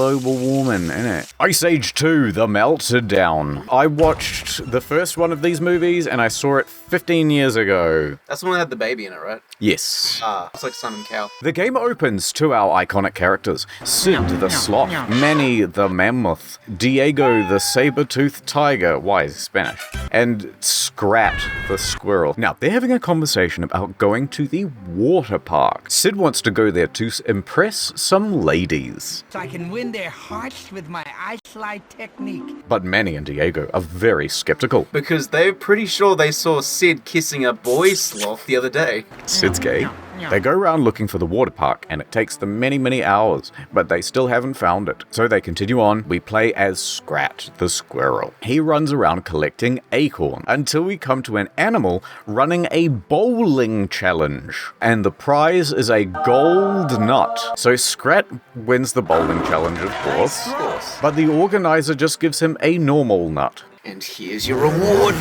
global warming, innit? Ice Age 2, The Meltdown. I watched the first one of these movies and I saw it 15 years ago. That's the one that had the baby in it, right? Yes. It's like Sun and Cow. The game opens to our iconic characters. Sid the sloth, Manny the mammoth, Diego the saber-toothed tiger, wise Spanish, and Scrat the squirrel. Now, they're having a conversation about going to the water park. Sid wants to go there to impress some ladies. So I can win their hearts with my ice slide technique. But Manny and Diego are very skeptical. Because they're pretty sure they saw Sid kissing a boy sloth the other day. Sid's gay. They go around looking for the water park, and it takes them many, many hours, but they still haven't found it. So they continue on. We play as Scrat the squirrel. He runs around collecting acorn until we come to an animal running a bowling challenge. And the prize is a gold nut. So Scrat wins the bowling challenge, of course. Of course. But the organizer just gives him a normal nut. And here's your reward.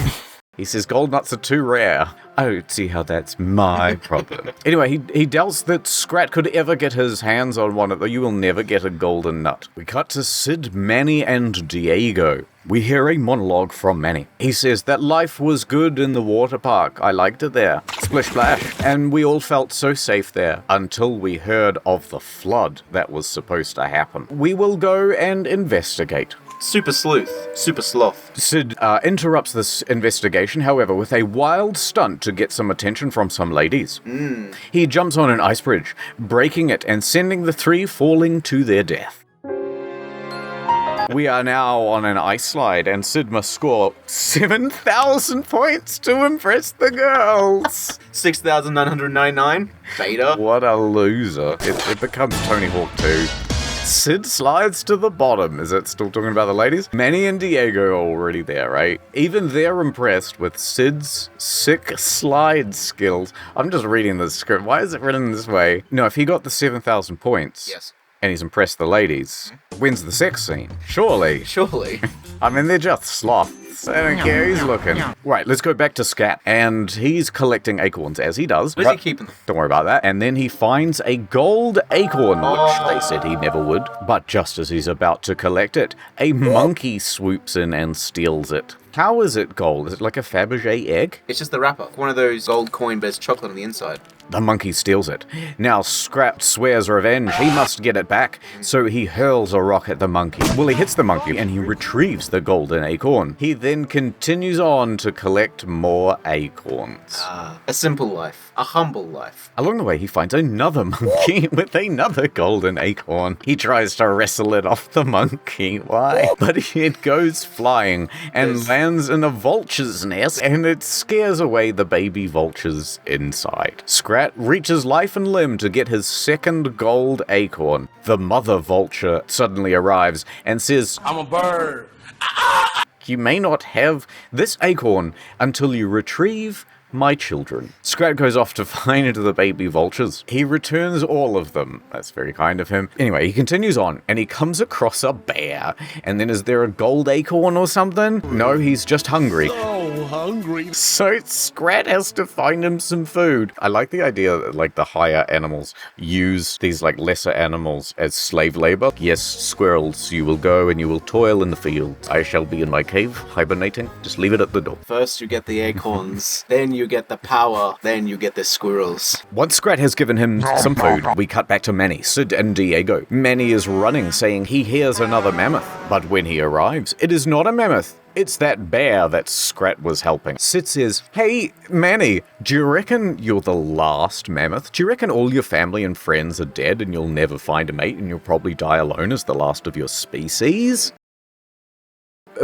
He says gold nuts are too rare. I don't see how that's my problem. Anyway, he doubts that Scrat could ever get his hands on one of them. You will never get a golden nut. We cut to Sid, Manny, and Diego. We hear a monologue from Manny. He says that life was good in the water park. I liked it there. Splish splash. And we all felt so safe there until we heard of the flood that was supposed to happen. We will go and investigate. Super sleuth. Super sloth. Sid interrupts this investigation, however, with a wild stunt to get some attention from some ladies. He jumps on an ice bridge, breaking it and sending the three falling to their death. We are now on an ice slide, and Sid must score 7,000 points to impress the girls. 6,999. Beta. What a loser. It becomes Tony Hawk 2. Sid slides to the bottom. Is it still talking about the ladies? Manny and Diego are already there, right? Even they're impressed with Sid's sick slide skills. I'm just reading the script. Why is it written this way? No, if he got the 7,000 points, Yes. and he's impressed the ladies, wins the sex scene. Surely. Surely. I mean, they're just sloths. I don't care, he's looking. Right, let's go back to Scat. And he's collecting acorns, as he does. Where's he keeping them? Don't worry about that. And then he finds a gold acorn, which they said he never would. But just as he's about to collect it, a monkey swoops in and steals it. How is it gold? Is it like a Fabergé egg? It's just the wrapper. One of those gold coin, but it's chocolate on the inside. The monkey steals it. Now Scrat swears revenge. He must get it back. So he hurls a rock at the monkey. Well, he hits the monkey and he retrieves the golden acorn. He then continues on to collect more acorns. A simple life. A humble life. Along the way, he finds another monkey with another golden acorn. He tries to wrestle it off the monkey. Why? But it goes flying and lands in a vulture's nest, and it scares away the baby vultures inside. Scrat reaches life and limb to get his second gold acorn. The mother vulture suddenly arrives and says, I'm a bird. "You may not have this acorn until you retrieve my children." Scrat goes off to find the baby vultures. He returns all of them. That's very kind of him. Anyway, he continues on, and he comes across a bear. And then is there a gold acorn or something? No, he's just hungry. So hungry. So Scrat has to find him some food. I like the idea that, like, the higher animals use these, like, lesser animals as slave labor. Yes, squirrels, you will go and you will toil in the fields. I shall be in my cave, hibernating. Just leave it at the door. First you get the acorns, then you get the power, then you get the squirrels. Once Scrat has given him some food, we cut back to Manny, Sid, and Diego. Manny is running, saying he hears another mammoth. But when he arrives, it is not a mammoth. It's that bear that Scrat was helping. Sid says, "Hey, Manny, do you reckon you're the last mammoth? Do you reckon all your family and friends are dead and you'll never find a mate and you'll probably die alone as the last of your species?"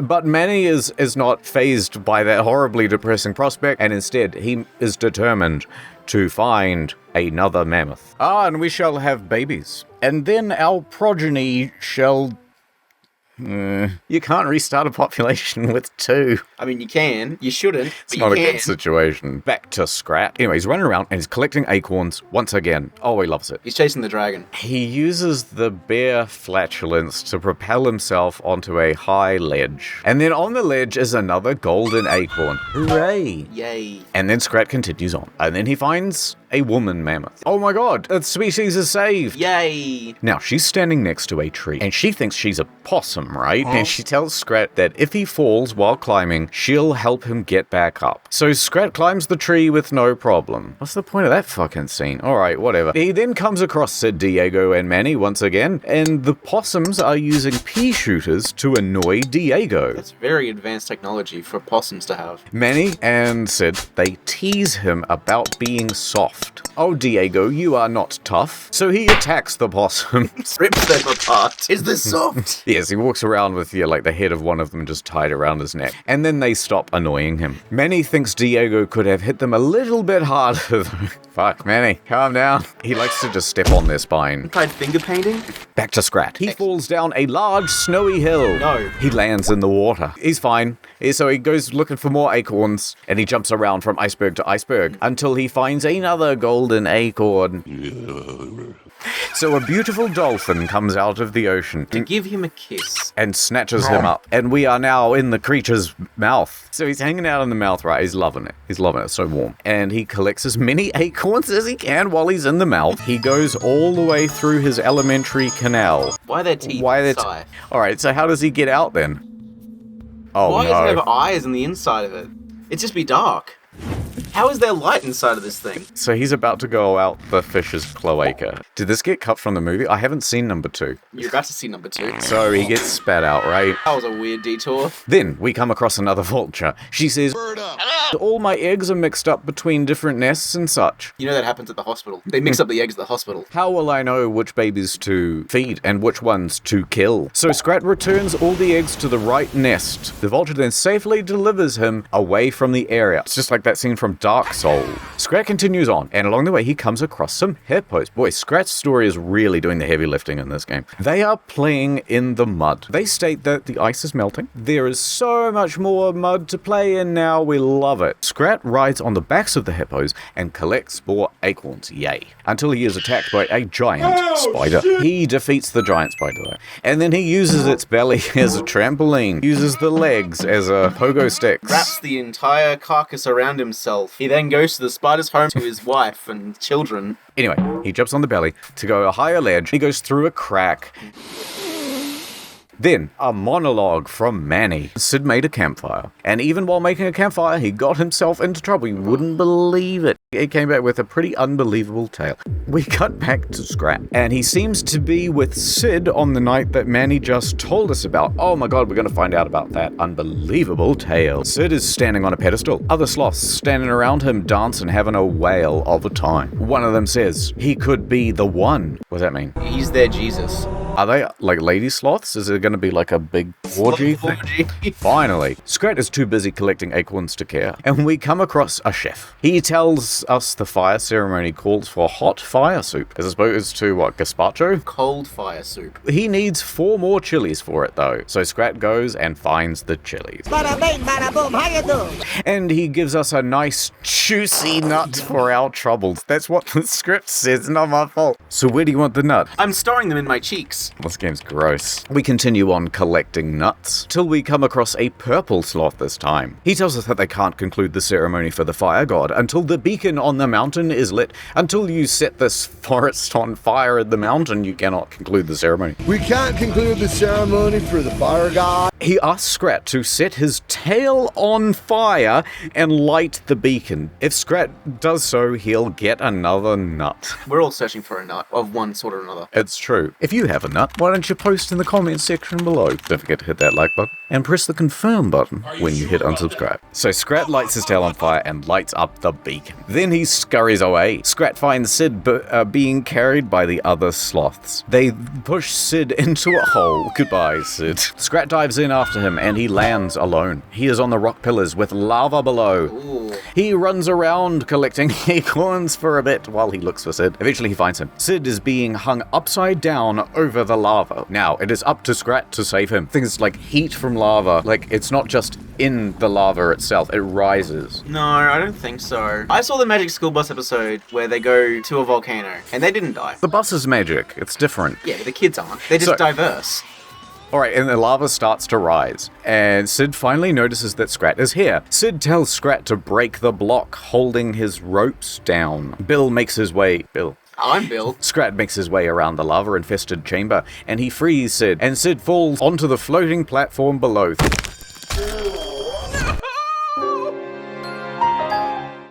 But Manny is not fazed by that horribly depressing prospect, and instead he is determined to find another mammoth. And we shall have babies. And then our progeny shall You can't restart a population with 2. I mean, you can. You shouldn't. It's not a good situation. Back to Scrat. Anyway, he's running around and he's collecting acorns once again. Oh, he loves it. He's chasing the dragon. He uses the bear flatulence to propel himself onto a high ledge. And then on the ledge is another golden acorn. Hooray! Yay. And then Scrat continues on. And then he finds a woman mammoth. Oh my god, that species is saved! Yay! Now, she's standing next to a tree, and she thinks she's a possum, right? And she tells Scrat that if he falls while climbing, she'll help him get back up. So Scrat climbs the tree with no problem. What's the point of that fucking scene? Alright, whatever. He then comes across Sid, Diego, and Manny once again, and the possums are using pea shooters to annoy Diego. That's very advanced technology for possums to have. Manny and Sid, they tease him about being soft. Oh, Diego, you are not tough. So he attacks the possums. Rips them apart. Is this soft? Yes, he walks around with, like the head of one of them just tied around his neck. And then they stop annoying him. Manny thinks Diego could have hit them a little bit harder though. Fuck, Manny, calm down. He likes to just step on their spine. Tried finger painting? Back to Scrat. He falls down a large snowy hill. No. He lands in the water. He's fine. So he goes looking for more acorns, and he jumps around from iceberg to iceberg until he finds another golden acorn. So a beautiful dolphin comes out of the ocean To give him a kiss. and snatches him up. And we are now in the creature's mouth. So he's hanging out in the mouth, right? He's loving it. He's loving it. It's so warm. And he collects as many acorns as he can while he's in the mouth. He goes all the way through his elementary canal. Why are there teeth inside? Alright, so how does he get out then? Oh, Why no. does it have eyes on the inside of it? It'd just be dark. How is there light inside of this thing? So he's about to go out the fish's cloaca. Did this get cut from the movie? I haven't seen number 2. You're about to see number 2. So he gets spat out, right? That was a weird detour. Then we come across another vulture. She says, all my eggs are mixed up between different nests and such. You know that happens at the hospital. They mix up the eggs at the hospital. How will I know which babies to feed and which ones to kill? So Scrat returns all the eggs to the right nest. The vulture then safely delivers him away from the area. It's just like that scene from Dark Souls. Scrat continues on, and along the way he comes across some hippos. Boy, Scrat's story is really doing the heavy lifting in this game. They are playing in the mud. They state that the ice is melting. There is so much more mud to play in now, we love it. Scrat rides on the backs of the hippos and collects more acorns, yay. Until he is attacked by a giant spider. He defeats the giant spider though. And then he uses its belly as a trampoline, uses the legs as a pogo stick. Wraps the entire carcass around himself. He then goes to the spider's home to his wife and children. Anyway, he jumps on the belly to go a higher ledge. He goes through a crack. Then, a monologue from Manny. Sid made a campfire, and even while making a campfire, he got himself into trouble. You wouldn't believe it. He came back with a pretty unbelievable tale. We cut back to Scrat, and he seems to be with Sid on the night that Manny just told us about. Oh my god, we're going to find out about that unbelievable tale. Sid is standing on a pedestal. Other sloths standing around him dancing, having a whale of a time. One of them says, he could be the one. What does that mean? He's their Jesus. Are they like lady sloths? Is it going to be like a big orgy thing? Finally, Scrat is too busy collecting acorns to care, and we come across a chef. He tells us the fire ceremony calls for hot fire soup, as opposed to, what, gazpacho? Cold fire soup. He needs 4 more chilies for it, though, so Scrat goes and finds the chilies. Bada bing, bada boom, how you doing? And he gives us a nice, juicy nut for our troubles. That's what the script says, not my fault. So where do you want the nut? I'm storing them in my cheeks. This game's gross. We continue on collecting nuts, till we come across a purple sloth this time. He tells us that they can't conclude the ceremony for the fire god until the beacon on the mountain is lit. Until you set this forest on fire at the mountain, you cannot conclude the ceremony. We can't conclude the ceremony for the fire god. He asks Scrat to set his tail on fire and light the beacon. If Scrat does so, he'll get another nut. We're all searching for a nut of one sort or another. It's true. If you have a nut, why don't you post in the comments section below? Don't forget to hit that like button and press the confirm button when you hit unsubscribe. So Scrat lights his tail on fire and lights up the beacon. Then he scurries away. Scrat finds Sid being carried by the other sloths. They push Sid into a hole. Goodbye, Sid. Scrat dives in after him, and he lands alone. He is on the rock pillars with lava below. Ooh. He runs around collecting acorns for a bit while he looks for Sid. Eventually he finds him. Sid is being hung upside down over the lava. Now, it is up to Scrat to save him. Things like heat from lava, like it's not just in the lava itself, it rises. No, I don't think so. I saw the Magic School Bus episode where they go to a volcano, and they didn't die. The bus is magic, it's different. Yeah, but the kids aren't. They're just diverse. Alright, and the lava starts to rise, and Sid finally notices that Scrat is here. Sid tells Scrat to break the block, holding his ropes down. Bill makes his way... I'm Bill. Scrat makes his way around the lava-infested chamber, and he frees Sid, and Sid falls onto the floating platform below.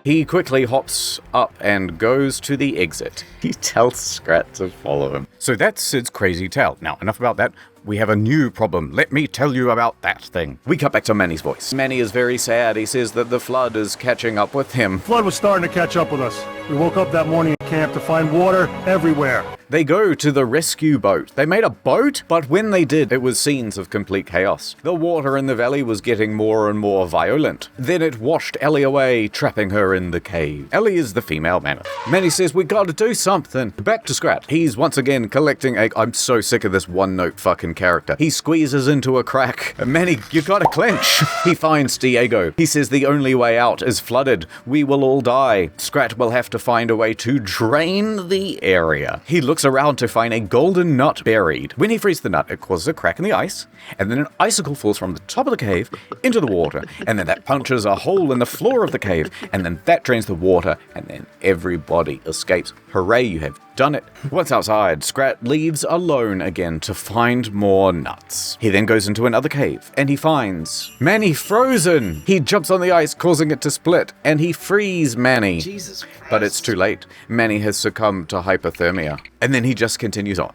He quickly hops up and goes to the exit. He tells Scrat to follow him. So that's Sid's crazy tale. Now, enough about that. We have a new problem. Let me tell you about that thing. We cut back to Manny's voice. Manny is very sad. He says that the flood is catching up with him. Flood was starting to catch up with us. We woke up that morning at camp to find water everywhere. They go to the rescue boat. They made a boat, but when they did, it was scenes of complete chaos. The water in the valley was getting more and more violent. Then it washed Ellie away, trapping her in the cave. Ellie is the female mammoth. Manny says, we gotta do something. Back to Scrat. He's once again collecting I'm so sick of this one-note fucking character. He squeezes into a crack. Manny, you gotta clench. He finds Diego. He says the only way out is flooded. We will all die. Scrat will have to find a way to drain the area. He looks around to find a golden nut buried. When he frees the nut, it causes a crack in the ice, and then an icicle falls from the top of the cave into the water, and then that punches a hole in the floor of the cave, and then that drains the water, and then everybody escapes. Hooray, you have done it. Once outside, Scrat leaves alone again to find more nuts. He then goes into another cave, and he finds Manny frozen. He jumps on the ice, causing it to split, and he frees Manny. Jesus Christ. But it's too late. Manny has succumbed to hypothermia. And then he just continues on.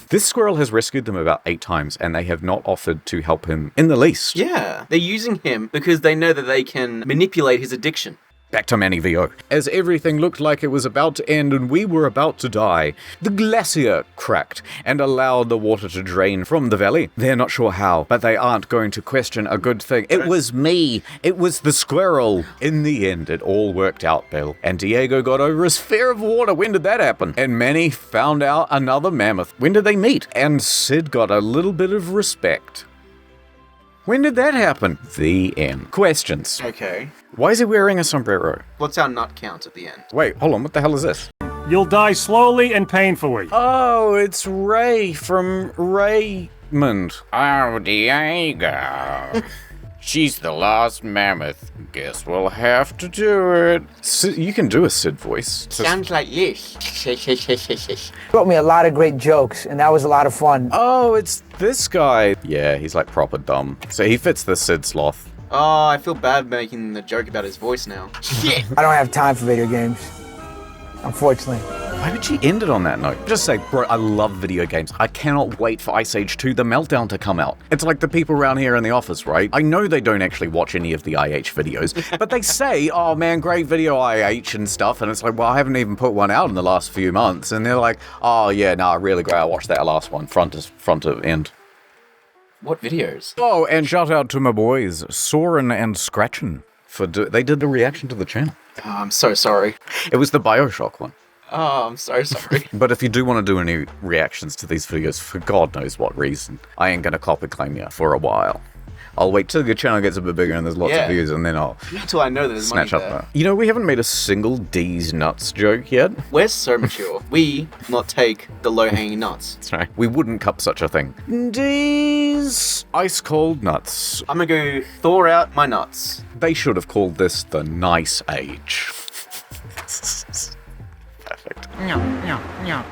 This squirrel has rescued them about 8 times, and they have not offered to help him in the least. Yeah, they're using him because they know that they can manipulate his addiction. Back to Manny VO. As everything looked like it was about to end and we were about to die, the glacier cracked and allowed the water to drain from the valley. They're not sure how, but they aren't going to question a good thing. It was me. It was the squirrel. In the end, it all worked out, Bill. And Diego got over his fear of water. When did that happen? And Manny found out another mammoth. When did they meet? And Sid got a little bit of respect. When did that happen? The end. Questions. Okay. Why is he wearing a sombrero? What's our nut count at the end? Wait, hold on, what the hell is this? You'll die slowly and painfully. Oh, it's Ray from Raymond. Oh, Diego. She's the last mammoth. Guess we'll have to do it. Sid, you can do a Sid voice. Sounds like this. Wrote me a lot of great jokes, and that was a lot of fun. Oh, it's this guy. Yeah, he's like proper dumb. So he fits the Sid sloth. Oh, I feel bad making the joke about his voice now. Shit. I don't have time for video games, unfortunately. Why would she end it on that note? Just say, bro, I love video games. I cannot wait for Ice Age 2, the Meltdown, to come out. It's like the people around here in the office, right? I know they don't actually watch any of the IH videos, but they say, oh man, great video IH and stuff, and it's like, well, I haven't even put one out in the last few months, and they're like, oh yeah, nah, really great, I watched that last one, front to end. What videos? Oh, and shout out to my boys, Soren and Scratchin', they did a reaction to the channel. Oh, I'm so sorry. It was the Bioshock one. Oh, I'm so sorry. But if you do want to do any reactions to these videos, for God knows what reason, I ain't gonna copy claim you for a while. I'll wait till your channel gets a bit bigger and there's lots of views, and then I'll Until I know there's money snatch up there. that. You know, we haven't made a single D's nuts joke yet. We're so mature. We not take the low-hanging nuts. That's right. We wouldn't cup such a thing. D's ice cold nuts. I'm gonna go thaw out my nuts. They should have called this the nice age. Perfect. No, no, no.